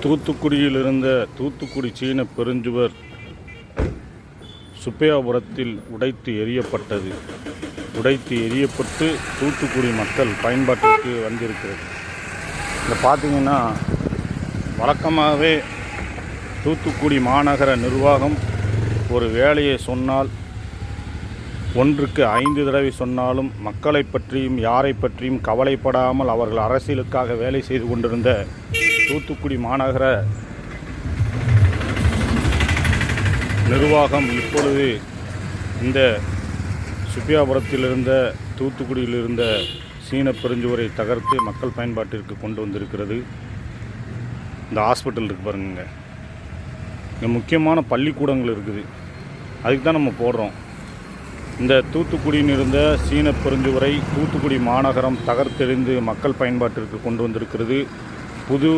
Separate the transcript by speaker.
Speaker 1: தூத்துக்குடியில் இருந்த தூத்துக்குடி சீன பெருஞ்சுவர் சுப்பையாபுரத்தில் உடைத்து எறியப்பட்டது. உடைத்து எறியப்பட்டு தூத்துக்குடி மக்கள் பயன்பாட்டிற்கு வந்திருக்கிறது. இதை பார்த்திங்கன்னா வழக்கமாகவே தூத்துக்குடி மாநகர நிர்வாகம் ஒரு வேலையை சொன்னால் ஒன்றுக்கு 5 தடவை சொன்னாலும் மக்களை பற்றியும் யாரை பற்றியும் கவலைப்படாமல் அவர்கள் அரசியலுக்காக வேலை செய்து கொண்டிருந்த தூத்துக்குடி மாநகர நிர்வாகம் இப்பொழுது இந்த சுப்பையாபுரத்தில் இருந்த தூத்துக்குடியில் இருந்த சீன பெருஞ்சுவரை தகர்த்து மக்கள் பயன்பாட்டிற்கு கொண்டு வந்திருக்கிறது. இந்த ஹாஸ்பிட்டல் இருக்குது பாருங்க, இங்கே முக்கியமான பள்ளிக்கூடங்கள் இருக்குது, அதுக்கு தான் நம்ம போடுறோம். இந்த தூத்துக்குடியில் இருந்த சீன பெருஞ்சுவரை தூத்துக்குடி மாநகரம் தகர்த்தெறிந்து மக்கள் பயன்பாட்டிற்கு கொண்டு வந்திருக்கிறது. புது